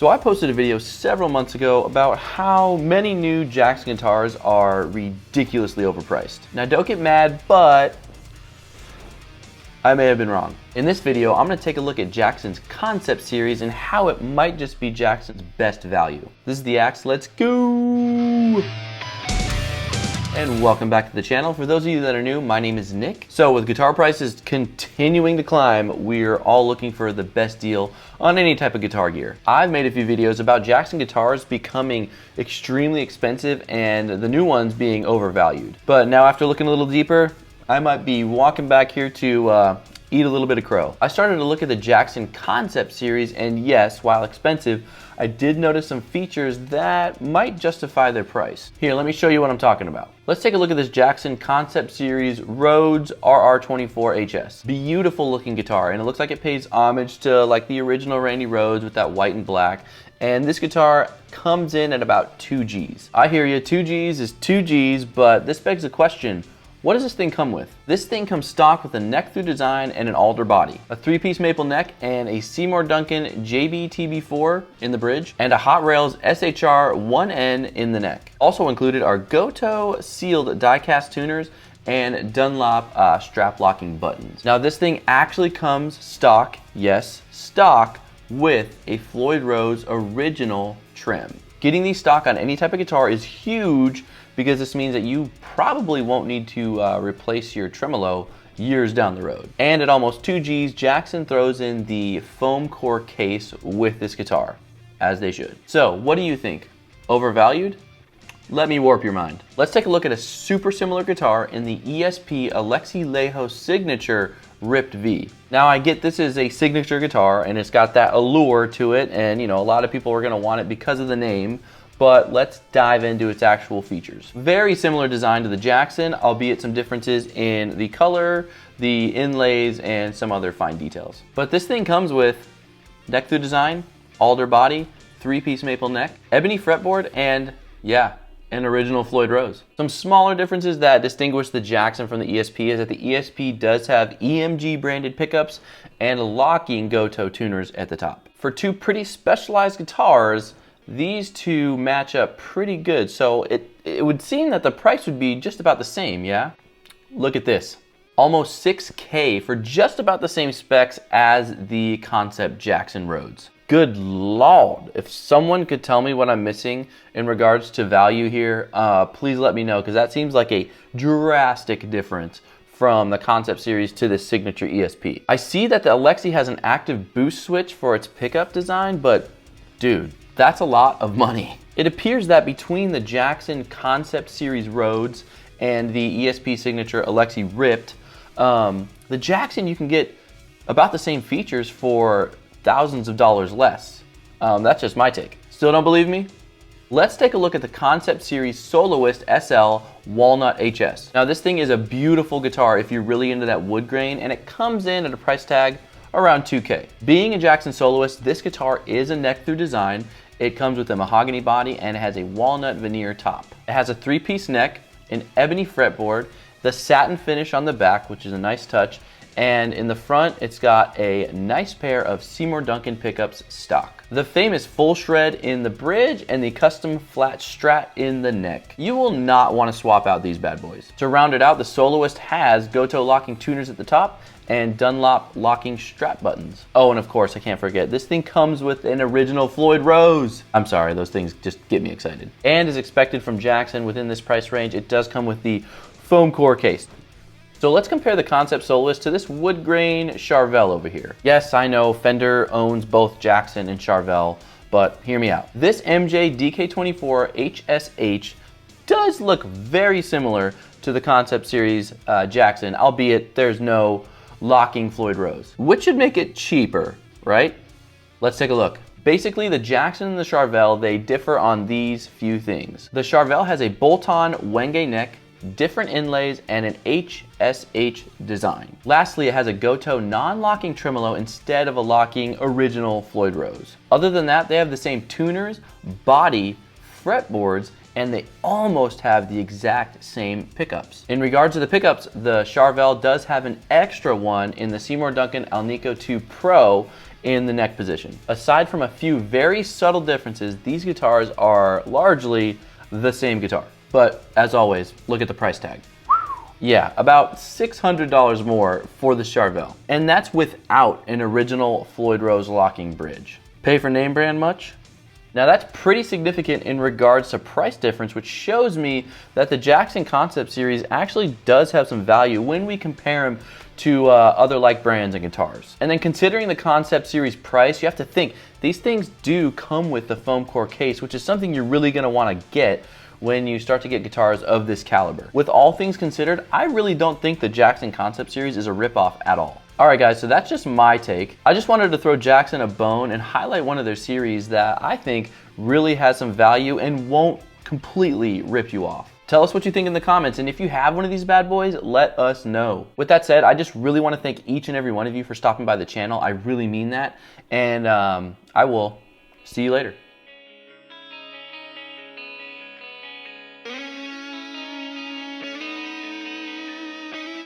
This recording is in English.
So I posted a video several months ago about how many new Jackson guitars are ridiculously overpriced. Now don't get mad, but I may have been wrong. In this video, I'm going to take a look at Jackson's concept series and how it might just be Jackson's best value. This is the Axe, let's go! And welcome back to the channel. For those of you that are new, my name is Nick. So with guitar prices continuing to climb, we're all looking for the best deal on any type of guitar gear. I've made a few videos about Jackson guitars becoming extremely expensive and the new ones being overvalued. But now after looking a little deeper, I might be walking back here to eat a little bit of crow. I started to look at the Jackson concept series, and yes, while expensive, I did notice some features that might justify their price. Here, let me show you what I'm talking about. Let's take a look at this Jackson concept series Rhodes RR24HS. Beautiful looking guitar, and it looks like it pays homage to like the original Randy Rhodes with that white and black. And this guitar comes in at about 2 Gs. I hear you, 2 Gs is 2 Gs, but this begs the question, what does this thing come with? This thing comes stock with a neck-through design and an alder body, a 3-piece maple neck, and a Seymour Duncan JB-TB4 in the bridge, and a Hot Rails SHR 1N in the neck. Also included are Gotoh sealed die-cast tuners and Dunlop strap locking buttons. Now this thing actually comes stock, yes, stock, with a Floyd Rose original trim. Getting these stock on any type of guitar is huge because this means that you probably won't need to replace your tremolo years down the road. And at almost 2 Gs, Jackson throws in the foam core case with this guitar, as they should. So what do you think? Overvalued? Let me warp your mind. Let's take a look at a super similar guitar in the ESP Alexi Laiho Signature Ripped V. Now I get this is a signature guitar and it's got that allure to it, and you know, a lot of people are gonna want it because of the name, but let's dive into its actual features. Very similar design to the Jackson, albeit some differences in the color, the inlays, and some other fine details. But this thing comes with neck-through design, alder body, 3-piece maple neck, ebony fretboard, and yeah, an original Floyd Rose. Some smaller differences that distinguish the Jackson from the ESP is that the ESP does have EMG branded pickups and locking Gotoh tuners at the top. For two pretty specialized guitars, these two match up pretty good, so it would seem that the price would be just about the same, yeah? Look at this. Almost $6K for just about the same specs as the concept Jackson Rhodes. Good Lord, if someone could tell me what I'm missing in regards to value here, please let me know, because that seems like a drastic difference from the concept series to the signature ESP. I see that the Alexi has an active boost switch for its pickup design, but dude, that's a lot of money. It appears that between the Jackson concept series Rhodes and the ESP signature Alexi Ripped, the Jackson you can get about the same features for thousands of dollars less. That's just my take. Still don't believe me? Let's take a look at the Concept Series Soloist SL Walnut HS. Now this thing is a beautiful guitar if you're really into that wood grain, and it comes in at a price tag around 2K. Being a Jackson Soloist, this guitar is a neck-through design. It comes with a mahogany body and it has a walnut veneer top. It has a 3-piece neck, an ebony fretboard, the satin finish on the back, which is a nice touch, and in the front, it's got a nice pair of Seymour Duncan pickups stock. The famous full shred in the bridge and the custom flat strat in the neck. You will not want to swap out these bad boys. To round it out, the Soloist has Gotoh locking tuners at the top and Dunlop locking strap buttons. Oh, and of course, I can't forget, this thing comes with an original Floyd Rose. I'm sorry, those things just get me excited. And as expected from Jackson, within this price range, it does come with the foam core case. So let's compare the Concept Soloist to this wood grain Charvel over here. Yes, I know Fender owns both Jackson and Charvel, but hear me out. This MJ DK24 HSH does look very similar to the Concept Series Jackson, albeit there's no locking Floyd Rose, which should make it cheaper, right? Let's take a look. Basically, the Jackson and the Charvel, they differ on these few things. The Charvel has a bolt-on Wenge neck, different inlays, and an HSH design. Lastly, it has a Gotoh non-locking tremolo instead of a locking original Floyd Rose. Other than that, they have the same tuners, body, fretboards, and they almost have the exact same pickups. In regards to the pickups, the Charvel does have an extra one in the Seymour Duncan Alnico 2 Pro in the neck position. Aside from a few very subtle differences, these guitars are largely the same guitar. But as always, look at the price tag. Yeah, about $600 more for the Charvel. And that's without an original Floyd Rose locking bridge. Pay for name brand much? Now that's pretty significant in regards to price difference, which shows me that the Jackson Concept Series actually does have some value when we compare them to other like brands and guitars. And then considering the Concept Series price, you have to think these things do come with the foam core case, which is something you're really gonna wanna get when you start to get guitars of this caliber. With all things considered, I really don't think the Jackson Concept Series is a ripoff at all. Alright guys, so that's just my take. I just wanted to throw Jackson a bone and highlight one of their series that I think really has some value and won't completely rip you off. Tell us what you think in the comments, and if you have one of these bad boys, let us know. With that said, I just really want to thank each and every one of you for stopping by the channel. I really mean that, and I will see you later.